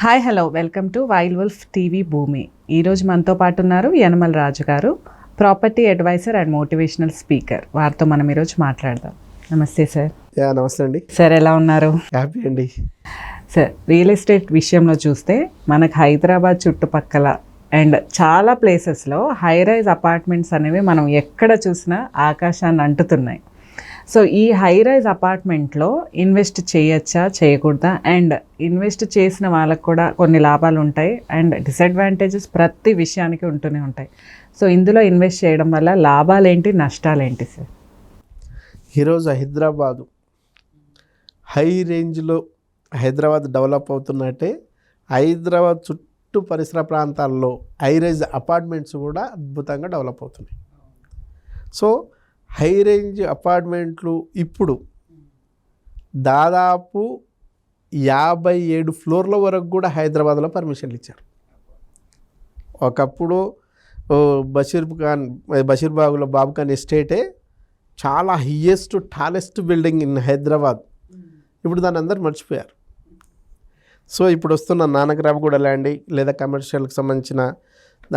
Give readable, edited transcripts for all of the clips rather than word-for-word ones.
Hi hello welcome to wild wolf TV Bhoomi. ఈరోజు మనతో పాటు ఉన్నారు యనమల రాజు గారు, property adviser and motivational speaker. వారితో మనం ఈరోజు మాట్లాడదాం. నమస్తే సార్. నమస్తే అండి సార్, ఎలా ఉన్నారు? హ్యాపీ అండి. సార్, రియల్ ఎస్టేట్ విషయంలో చూస్తే మనకు హైదరాబాద్ చుట్టుపక్కల అండ్ చాలా ప్లేసెస్లో హై రైజ్ అపార్ట్మెంట్స్ అనేవి మనం ఎక్కడ చూసినా ఆకాశాన్ని అంటుతున్నాయి. సో ఈ హై రైజ్ అపార్ట్మెంట్లో ఇన్వెస్ట్ చేయొచ్చా చేయకూడదా, అండ్ ఇన్వెస్ట్ చేసిన వాళ్ళకు కూడా కొన్ని లాభాలు ఉంటాయి అండ్ డిసడ్వాంటేజెస్ ప్రతి విషయానికి ఉంటూనే ఉంటాయి. సో ఇందులో ఇన్వెస్ట్ చేయడం వల్ల లాభాలు ఏంటి, నష్టాలు ఏంటి సార్? ఈరోజు హైదరాబాదు హై రేంజ్లో హైదరాబాద్ డెవలప్ అవుతున్నట్టే హైదరాబాద్ చుట్టూ పరిసర ప్రాంతాల్లో హై రైజ్ అపార్ట్మెంట్స్ కూడా అద్భుతంగా డెవలప్ అవుతున్నాయి. సో హై రేంజ్ అపార్ట్మెంట్లు ఇప్పుడు దాదాపు 57 ఫ్లోర్ల వరకు కూడా హైదరాబాద్లో పర్మిషన్లు ఇచ్చారు. ఒకప్పుడు బషీర్బాగులో బాబుఖాన్ ఎస్టేటే చాలా highest tallest building in Hyderabad. ఇప్పుడు దాన్ని అందరూ మర్చిపోయారు. సో ఇప్పుడు వస్తున్న నానక్రామ్గూడ ల్యాండ్ లేదా కమర్షియల్కి సంబంధించిన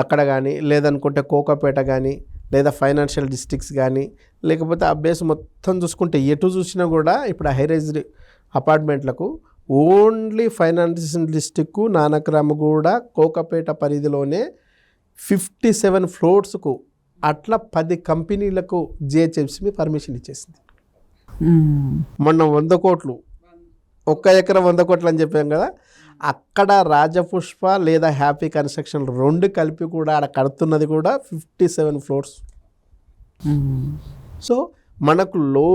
అక్కడ కానీ, లేదనుకుంటే కోకాపేట కానీ, లేదా ఫైనాన్షియల్ డిస్ట్రిక్ట్స్ కానీ, లేకపోతే ఆ బేస్ మొత్తం చూసుకుంటే ఎటు చూసినా కూడా ఇప్పుడు హైరైజ్ అపార్ట్మెంట్లకు only financial district Nanakramguda Kokapet పరిధిలోనే 57 ఫ్లోర్స్కు అట్లా 10 కంపెనీలకు జిహెచ్ఎంసీ పర్మిషన్ ఇచ్చేసింది. మొన్న 100 కోట్లు, 1 ఎకరం 100 కోట్లు అని చెప్పాం కదా, అక్కడ రాజపుష్ప లేదా హ్యాపీ కన్స్ట్రక్షన్ 2 కలిపి కూడా అక్కడ కడుతున్నది కూడా 57 ఫ్లోర్స్. సో మనకు లో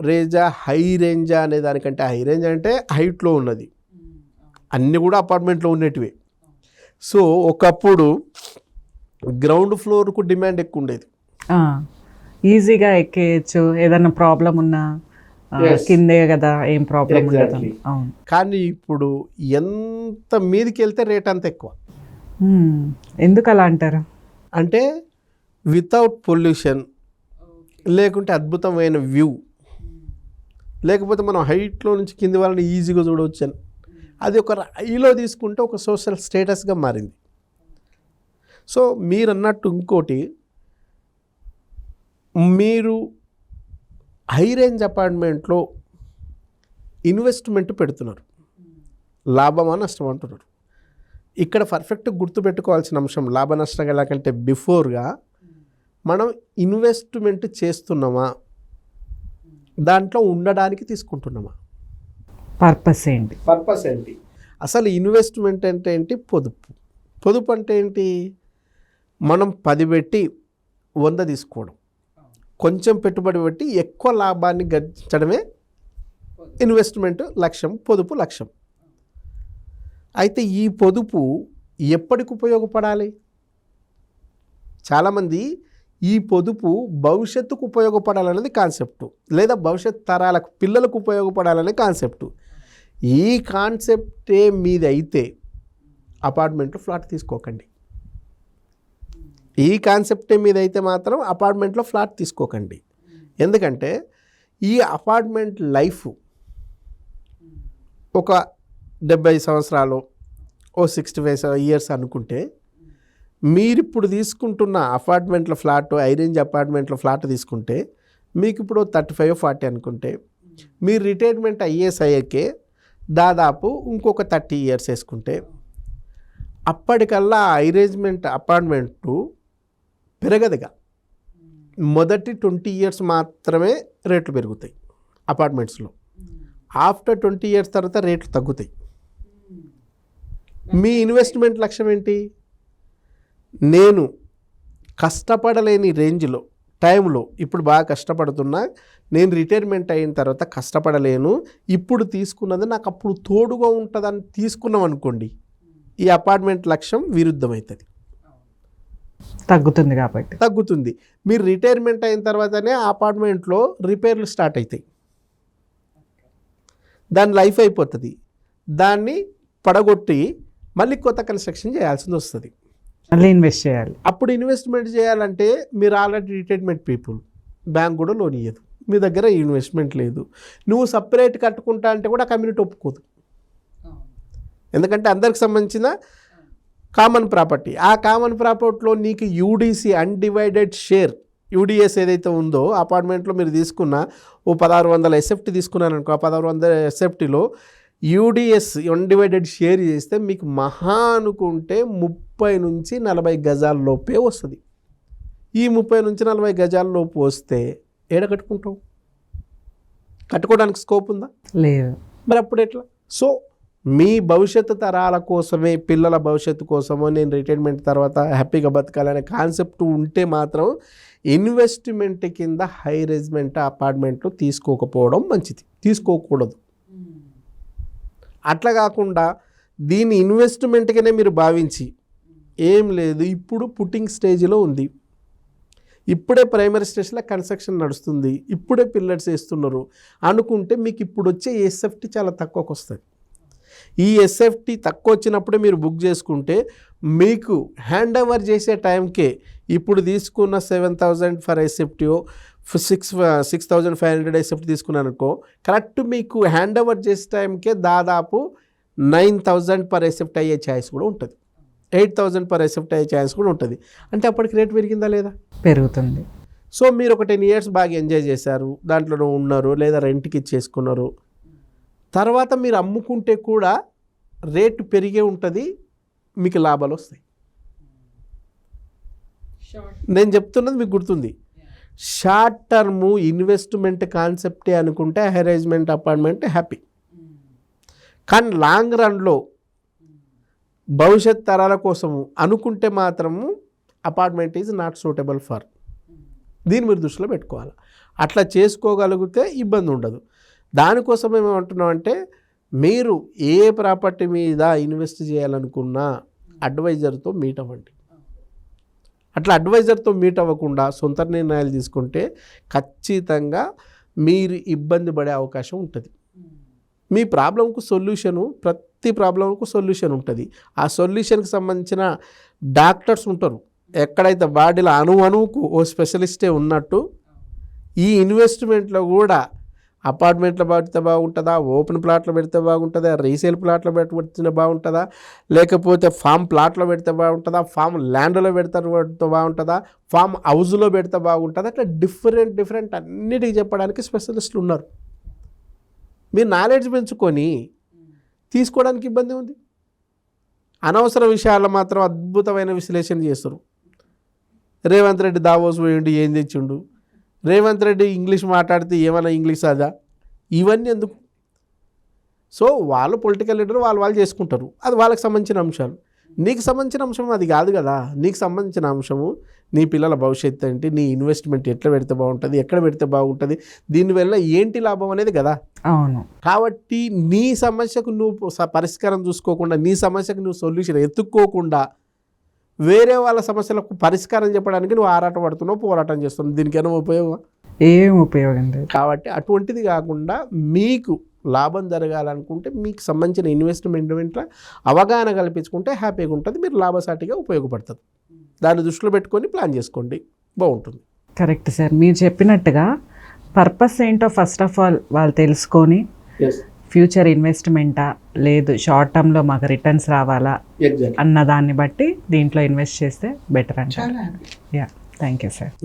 రేంజా హై రేంజా అనే దానికంటే హై రేంజ్ అంటే హైట్లో ఉన్నది, అన్నీ కూడా అపార్ట్మెంట్లో ఉండేటివి. సో ఒకప్పుడు గ్రౌండ్ ఫ్లోర్కు డిమాండ్ ఎక్కువ ఉండేది, ఈజీగా ఎక్కేయచ్చు, ఏదైనా ప్రాబ్లం ఉన్నా కిందే కదా, ఏం ప్రాబ్లం ఉండదు. కానీ ఇప్పుడు ఎంత మీదికి వెళ్తే రేట్ అంత ఎక్కువ. ఎందుకు అలా అంటారు? అంటే వితౌట్ పొల్యూషన్, లేకుంటే అద్భుతమైన వ్యూ, లేకపోతే మనం హైట్లో నుంచి కింది వాళ్ళని ఈజీగా చూడవచ్చు అని, అది ఒక హైలో తీసుకుంటే ఒక సోషల్ స్టేటస్గా మారింది. సో మీరు అన్నట్టు ఇంకోటి, మీరు హై రేంజ్ అపార్ట్మెంట్లో ఇన్వెస్ట్మెంట్ పెడుతున్నారు, లాభమా నష్టం అంటున్నారు. ఇక్కడ పర్ఫెక్ట్గా గుర్తుపెట్టుకోవాల్సిన అంశం లాభ నష్టం కంటే బిఫోర్గా మనం ఇన్వెస్ట్మెంట్ చేస్తున్నామా, దాంట్లో ఉండడానికి తీసుకుంటున్నామా, పర్పస్ ఏంటి? అసలు ఇన్వెస్ట్మెంట్ అంటే ఏంటి? పొదుపు అంటే ఏంటి? మనం 10 పెట్టి 100 తీసుకోవడం, కొంచెం పెట్టుబడి పెట్టి ఎక్కువ లాభాన్ని గడించడమే ఇన్వెస్ట్మెంట్ లక్ష్యం, పొదుపు లక్ష్యం. అయితే ఈ పొదుపు ఎప్పటికి ఉపయోగపడాలి? చాలామంది ఈ పొదుపు భవిష్యత్తుకు ఉపయోగపడాలనేది కాన్సెప్టు, లేదా భవిష్యత్ తరాలకు పిల్లలకు ఉపయోగపడాలనే కాన్సెప్టు. ఈ కాన్సెప్టే మీది అయితే అపార్ట్మెంట్లో ఫ్లాట్ తీసుకోకండి. ఈ కాన్సెప్టే మీద అయితే మాత్రం అపార్ట్మెంట్లో ఫ్లాట్ తీసుకోకండి. ఎందుకంటే ఈ అపార్ట్మెంట్ లైఫ్ ఒక 70 సంవత్సరాలు, 65 ఇయర్స్ అనుకుంటే, మీరిప్పుడు తీసుకుంటున్న అపార్ట్మెంట్లో ఫ్లాట్, హై రేంజ్ అపార్ట్మెంట్లో ఫ్లాట్ తీసుకుంటే మీకు ఇప్పుడు 35-40 అనుకుంటే, మీరు రిటైర్మెంట్ అయ్యేకే దాదాపు ఇంకొక 30 ఇయర్స్ వేసుకుంటే, అప్పటికల్లా హై రేంజ్మెంట్ అపార్ట్మెంటు పెరగదుగా. మొదటి 20 ఇయర్స్ మాత్రమే రేట్లు పెరుగుతాయి అపార్ట్మెంట్స్లో. ఆఫ్టర్ 20 ఇయర్స్ తర్వాత రేట్లు తగ్గుతాయి. మీ ఇన్వెస్ట్మెంట్ లక్ష్యం ఏంటి? నేను కష్టపడలేని రేంజ్లో టైంలో ఇప్పుడు బాగా కష్టపడుతున్నా, నేను రిటైర్మెంట్ అయిన తర్వాత కష్టపడలేను, ఇప్పుడు తీసుకున్నది నాకు అప్పుడు తోడుగా ఉంటుందని తీసుకున్నాం అనుకోండి, ఈ అపార్ట్మెంట్ లక్ష్యం విరుద్ధమవుతుంది, తగ్గుతుంది. మీరు రిటైర్మెంట్ అయిన తర్వాతనే అపార్ట్మెంట్లో రిపేర్లు స్టార్ట్ అవుతాయి, దాని లైఫ్ అయిపోతుంది, దాన్ని పడగొట్టి మళ్ళీ కొత్త కన్స్ట్రక్షన్ చేయాల్సి వస్తుంది, మళ్ళీ ఇన్వెస్ట్ చేయాలి. అప్పుడు ఇన్వెస్ట్మెంట్ చేయాలంటే మీరు ఆల్రెడీ రిటైర్మెంట్ పీపుల్, బ్యాంక్ కూడా లోన్ ఇవ్వదు, మీ దగ్గర ఇన్వెస్ట్మెంట్ లేదు, నువ్వు సపరేట్ కట్టుకుంటా అంటే కూడా కమ్యూనిటీ ఒప్పుకోదు. ఎందుకంటే అందరికి సంబంధించిన కామన్ ప్రాపర్టీ. ఆ కామన్ ప్రాపర్టీలో నీకు యూడిసి అన్డివైడెడ్ షేర్ యూడిఎస్ ఏదైతే ఉందో అపార్ట్మెంట్లో మీరు తీసుకున్న ఓ 1600 ఎస్ఎఫ్టీ తీసుకున్నారనుకో, ఆ 1600 ఎస్ఎఫ్టీలో యూడిఎస్ అన్డివైడెడ్ షేర్ చేస్తే మీకు మహా అనుకుంటే 30 నుంచి 40 గజాల లోపే వస్తుంది. ఈ 30 నుంచి 40 గజాల లోపు వస్తే ఏడ కట్టుకుంటావు? కట్టుకోవడానికి స్కోప్ ఉందా? లేదు. మరి అప్పుడు ఎట్లా? సో మీ భవిష్యత్తు తరాల కోసమే, పిల్లల భవిష్యత్తు కోసమో నేను రిటైర్మెంట్ తర్వాత హ్యాపీగా బతకాలనే కాన్సెప్ట్ ఉంటే మాత్రం ఇన్వెస్ట్మెంట్ కింద హై రేజ్మెంట్ అపార్ట్మెంట్లు తీసుకోకపోవడం మంచిది, తీసుకోకూడదు. అట్లా కాకుండా దీన్ని ఇన్వెస్ట్మెంట్గానే మీరు భావించి ఏం లేదు, ఇప్పుడు పుట్టింగ్ స్టేజ్లో ఉంది, ఇప్పుడే ప్రైమరీ స్టేజ్లో కన్స్ట్రక్షన్ నడుస్తుంది, ఇప్పుడే పిల్లర్స్ వేస్తున్నారు అనుకుంటే మీకు ఇప్పుడు వచ్చే ఎస్ఎఫ్టీ చాలా తక్కువకు వస్తుంది. ఈ ఎస్ఎఫ్టీ తక్కువ వచ్చినప్పుడే మీరు బుక్ చేసుకుంటే మీకు హ్యాండ్ ఓవర్ చేసే టైంకే ఇప్పుడు తీసుకున్న 7,000 ఫర్ ఎస్ఎఫ్టీ 6,500 ఎస్ఎఫ్టీ తీసుకున్నాను అనుకో, కరెక్ట్ మీకు హ్యాండ్ ఓవర్ చేసే టైంకే దాదాపు 9,000 పర్ ఎస్ఎఫ్టీ అయ్యే ఛాయిస్ కూడా ఉంటుంది, 8,000 పర్ ఎస్ఎఫ్టీ అయ్యే ఛాయిస్ కూడా ఉంటుంది. అంటే అప్పటికి రేట్ పెరిగిందా లేదా? పెరుగుతుంది. సో మీరు ఒక 10 years బాగా ఎంజాయ్ చేశారు, దాంట్లో ఉన్నారు, లేదా రెంట్కి ఇచ్చేసుకున్నారు, తర్వాత మీరు అమ్ముకుంటే కూడా రేటు పెరిగే ఉంటుంది, మీకు లాభాలు వస్తాయి. నేను చెప్తున్నది మీకు గుర్తుంది. షార్ట్ టర్మ్ ఇన్వెస్ట్మెంట్ కాన్సెప్టే అనుకుంటే హెరేజ్మెంట్ అపార్ట్మెంట్ హ్యాపీ. కానీ లాంగ్ రన్లో భవిష్యత్ తరాల కోసము అనుకుంటే మాత్రము apartment is not suitable for. దీన్ని మీరు దృష్టిలో పెట్టుకోవాలి. అట్లా చేసుకోగలిగితే ఇబ్బంది ఉండదు. దానికోసం ఏమంటున్నాం అంటే మీరు ఏ ప్రాపర్టీ మీద ఇన్వెస్ట్ చేయాలనుకున్నా అడ్వైజర్తో మీట్ అవ్వండి. అట్లా అడ్వైజర్తో మీట్ అవ్వకుండా సొంత నిర్ణయాలు తీసుకుంటే ఖచ్చితంగా మీరు ఇబ్బంది పడే అవకాశం ఉంటుంది. మీ ప్రాబ్లంకు సొల్యూషను, ప్రతి ప్రాబ్లంకు సొల్యూషన్ ఉంటుంది. ఆ సొల్యూషన్కి సంబంధించిన డాక్టర్స్ ఉంటారు. ఎక్కడైతే బాడీలో అణువుకు ఓ స్పెషలిస్టే ఉన్నట్టు ఈ ఇన్వెస్ట్మెంట్లో కూడా అపార్ట్మెంట్లో పెడితే బాగుంటుందా, ఓపెన్ ప్లాట్లో పెడితే బాగుంటుందా, రీసేల్ ప్లాట్లో పెడితే బాగుంటుందా, లేకపోతే ఫామ్ ప్లాట్లో పెడితే బాగుంటుందా, ఫామ్ ల్యాండ్లో పెడితే బాగుంటుందా, ఫామ్ హౌస్లో పెడితే బాగుంటుందా, అట్లా డిఫరెంట్ అన్నిటికీ చెప్పడానికి స్పెషలిస్టులు ఉన్నారు. మీరు నాలెడ్జ్ పెంచుకొని తీసుకోవడానికి ఇబ్బంది ఉంది. అనవసర విషయాల్లో మాత్రం అద్భుతమైన విశ్లేషణ చేస్తారు. రేవంత్ రెడ్డి దావోస్ పోయిండు, ఏం తెచ్చిండు, రేవంత్ రెడ్డి ఇంగ్లీష్ మాట్లాడితే ఏమైనా ఇంగ్లీష్ అదా, ఇవన్నీ ఎందుకు? సో వాళ్ళు పొలిటికల్ లీడర్ వాళ్ళు చేసుకుంటారు, అది వాళ్ళకి సంబంధించిన అంశాలు. నీకు సంబంధించిన అంశం అది కాదు కదా. నీకు సంబంధించిన అంశము నీ పిల్లల భవిష్యత్తు ఏంటి, నీ ఇన్వెస్ట్మెంట్ ఎట్లా పెడితే బాగుంటుంది, ఎక్కడ పెడితే బాగుంటుంది, దీనివల్ల ఏంటి లాభం అనేది కదా. అవును. కాబట్టి నీ సమస్యకు నువ్వు పరిష్కారం చూసుకోకుండా, నీ సమస్యకు నువ్వు సొల్యూషన్ ఎత్తుక్కోకుండా వేరే వాళ్ళ సమస్యలకు పరిష్కారం చెప్పడానికి నువ్వు ఆరాట పడుతున్నావు, పోరాటం చేస్తున్నావు. దీనికైనా ఉపయోగం? ఏం ఉపయోగం లేదు. కాబట్టి అటువంటిది కాకుండా మీకు లాభం జరగాలనుకుంటే మీకు సంబంధించిన ఇన్వెస్ట్మెంట్లో అవగాహన కల్పించుకుంటే హ్యాపీగా ఉంటుంది, మీరు లాభసాటిగా ఉపయోగపడుతుంది. దాన్ని దృష్టిలో పెట్టుకొని ప్లాన్ చేసుకోండి, బాగుంటుంది. Correct sir. మీరు చెప్పినట్టుగా పర్పస్ ఏంటో ఫస్ట్ ఆఫ్ ఆల్ వాళ్ళు తెలుసుకొని ఫ్యూచర్ ఇన్వెస్ట్మెంటా లేదు షార్ట్ టర్మ్లో మాకు రిటర్న్స్ రావాలా అన్న దాన్ని బట్టి దీంట్లో ఇన్వెస్ట్ చేస్తే బెటర్ అంటారు. Yeah, thank you sir.